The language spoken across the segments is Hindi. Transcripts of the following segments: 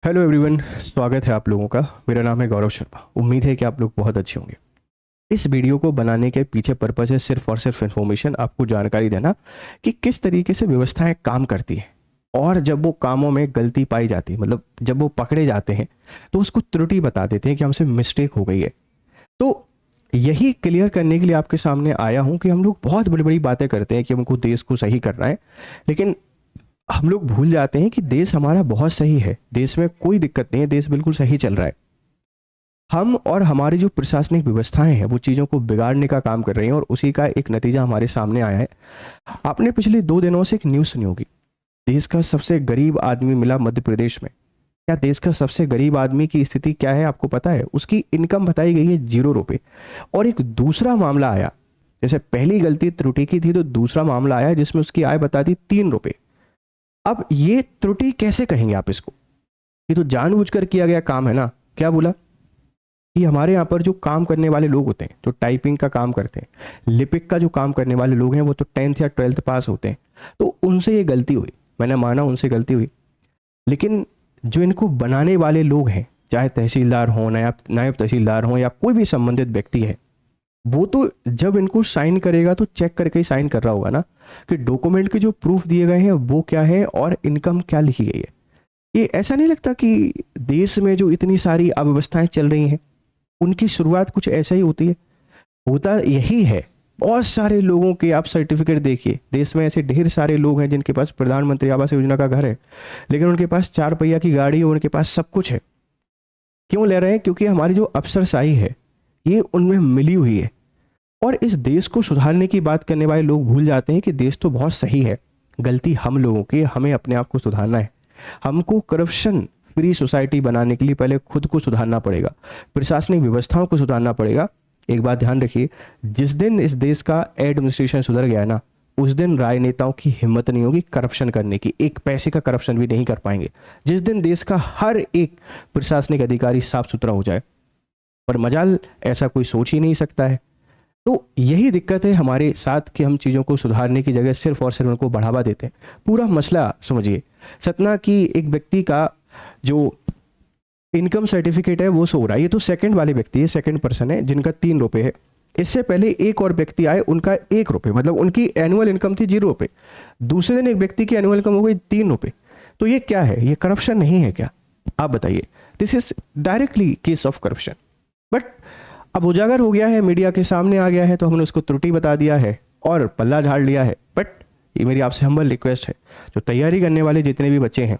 हेलो एवरीवन, स्वागत है आप लोगों का। मेरा नाम है गौरव शर्मा। उम्मीद है कि आप लोग बहुत अच्छे होंगे। इस वीडियो को बनाने के पीछे पर्पस है सिर्फ और सिर्फ इन्फॉर्मेशन, आपको जानकारी देना कि किस तरीके से व्यवस्थाएं काम करती हैं। और जब वो कामों में गलती पाई जाती है, मतलब जब वो पकड़े जाते हैं, तो उसको त्रुटि बता देते हैं कि हमसे मिस्टेक हो गई है। तो यही क्लियर करने के लिए आपके सामने आया हूं कि हम लोग बहुत बड़ी बड़ी बातें करते हैं कि हमको देश को सही करना है, लेकिन हम लोग भूल जाते हैं कि देश हमारा बहुत सही है। देश में कोई दिक्कत नहीं है, देश बिल्कुल सही चल रहा है। हम और हमारी जो प्रशासनिक व्यवस्थाएं हैं वो चीज़ों को बिगाड़ने का काम कर रही हैं, और उसी का एक नतीजा हमारे सामने आया है। आपने पिछले 2 दिनों से एक न्यूज़ सुनी होगी। देश का सबसे गरीब आदमी मिला मध्य प्रदेश में। क्या देश का सबसे गरीब आदमी की स्थिति क्या है आपको पता है? उसकी इनकम बताई गई है 0 रुपये। और एक दूसरा मामला आया, जैसे पहली गलती त्रुटि की थी, तो दूसरा मामला आया जिसमें उसकी आय बता दी 3 रुपये। अब ये त्रुटि कैसे कहेंगे आप इसको? ये तो जानबूझकर किया गया काम है ना। क्या बोला कि हमारे यहाँ पर जो काम करने वाले लोग होते हैं, जो टाइपिंग का काम करते हैं, लिपिक का जो काम करने वाले लोग हैं, वो तो 10th या 12th पास होते हैं, तो उनसे ये गलती हुई। मैंने माना उनसे गलती हुई, लेकिन जो इनको बनाने वाले लोग हैं, चाहे तहसीलदार हों, नायब तहसीलदार हों, या कोई भी संबंधित व्यक्ति है, वो तो जब इनको साइन करेगा तो चेक करके ही साइन कर रहा होगा ना, कि डॉक्यूमेंट के जो प्रूफ दिए गए हैं वो क्या है और इनकम क्या लिखी गई है। ये ऐसा नहीं लगता कि देश में जो इतनी सारी अव्यवस्थाएं चल रही हैं, उनकी शुरुआत कुछ ऐसा ही होती है? होता यही है। बहुत सारे लोगों के आप सर्टिफिकेट देखिए, देश में ऐसे ढेर सारे लोग हैं जिनके पास प्रधानमंत्री आवास योजना का घर है, लेकिन उनके पास 4 पहिया की गाड़ी है, उनके पास सब कुछ है। क्यों ले रहे हैं? क्योंकि हमारी जो अफसरशाही है ये उनमें मिली हुई है। और इस देश को सुधारने की बात करने वाले लोग भूल जाते हैं कि देश तो बहुत सही है। गलती हम लोगों की, हमें अपने आप को सुधारना है। हमको करप्शन फ्री सोसाइटी बनाने के लिए पहले खुद को सुधारना पड़ेगा, प्रशासनिक व्यवस्थाओं को सुधारना पड़ेगा। एक बात ध्यान रखिए, जिस दिन इस देश का एडमिनिस्ट्रेशन सुधर गया ना, उस दिन राजनेताओं की हिम्मत नहीं होगी करप्शन करने की। एक पैसे का करप्शन भी नहीं कर पाएंगे। जिस दिन देश का हर एक प्रशासनिक अधिकारी साफ सुथरा हो जाए, पर मजाल ऐसा कोई सोच ही नहीं सकता है। तो यही दिक्कत है हमारे साथ कि हम चीज़ों को सुधारने की जगह सिर्फ और सिर्फ उनको बढ़ावा देते हैं। पूरा मसला समझिए, सतना की एक व्यक्ति का जो इनकम सर्टिफिकेट है वो सो रहा है। ये तो सेकंड वाले व्यक्ति है, सेकंड पर्सन है, जिनका 3 रुपये है। इससे पहले एक और व्यक्ति आए, उनका 1 रुपये, मतलब उनकी एनुअल इनकम थी 0 रुपये। दूसरे दिन एक व्यक्ति की एनुअल इनकम हो गई 3 रुपये। तो ये क्या है? ये करप्शन नहीं है क्या? आप बताइए। This is directly case of corruption. But अब उजागर हो गया है, मीडिया के सामने आ गया है, तो हमने उसको त्रुटि बता दिया है और पल्ला झाड़ लिया है। बट ये मेरी आपसे हम्बल रिक्वेस्ट है, जो तैयारी करने वाले जितने भी बच्चे हैं,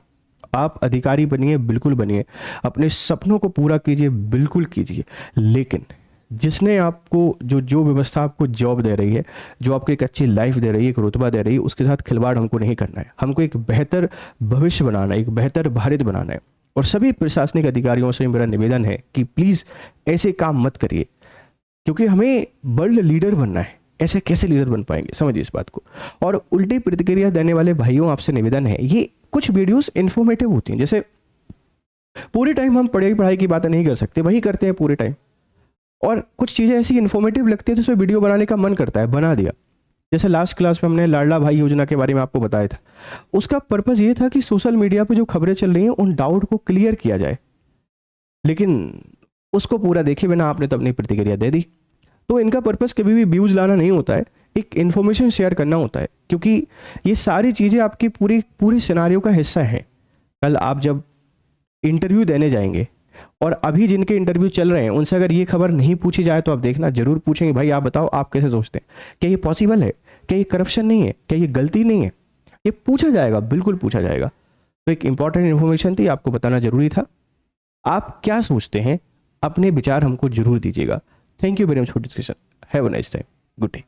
आप अधिकारी बनिए, बिल्कुल बनिए, अपने सपनों को पूरा कीजिए, बिल्कुल कीजिए। लेकिन जिसने आपको जो व्यवस्था आपको जॉब दे रही है, जो आपको एक अच्छी लाइफ दे रही है, एक रुतबा दे रही है, उसके साथ खिलवाड़ हमको नहीं करना है। हमको एक बेहतर भविष्य बनाना है, एक बेहतर भारत बनाना है। और सभी प्रशासनिक अधिकारियों से मेरा निवेदन है कि प्लीज़ ऐसे काम मत करिए, क्योंकि हमें वर्ल्ड लीडर बनना है। ऐसे कैसे लीडर बन पाएंगे, समझिए इस बात को। और उल्टी प्रतिक्रिया देने वाले भाइयों, आपसे निवेदन है, ये कुछ वीडियोस इन्फॉर्मेटिव होती हैं। जैसे पूरे टाइम हम पढ़ाई की बातें नहीं कर सकते, वही करते हैं पूरे टाइम। और कुछ चीज़ें ऐसी इन्फॉर्मेटिव लगती है तो उसमें वीडियो बनाने का मन करता है, बना दिया। जैसे लास्ट क्लास में हमने लाडला भाई योजना के बारे में आपको बताया था। उसका पर्पज़ ये था कि सोशल मीडिया पे जो खबरें चल रही हैं उन डाउट को क्लियर किया जाए, लेकिन उसको पूरा देखे बिना आपने तो अपनी प्रतिक्रिया दे दी। तो इनका पर्पज़ कभी भी व्यूज़ लाना नहीं होता है, एक इन्फॉर्मेशन शेयर करना होता है, क्योंकि ये सारी चीज़ें आपकी पूरी सिनारियो का हिस्सा है। कल आप जब इंटरव्यू देने जाएंगे, और अभी जिनके इंटरव्यू चल रहे हैं उनसे अगर ये खबर नहीं पूछी जाए तो आप देखना जरूर पूछेंगे, भाई आप बताओ आप कैसे सोचते हैं, क्या ये पॉसिबल है, क्या ये करप्शन नहीं है, क्या ये गलती नहीं है? ये पूछा जाएगा, बिल्कुल पूछा जाएगा। तो एक इंपॉर्टेंट इन्फॉर्मेशन थी, आपको बताना जरूरी था। आप क्या सोचते हैं, अपने विचार हमको जरूर दीजिएगा। Thank you very much for discussion. Have a nice time. Good day.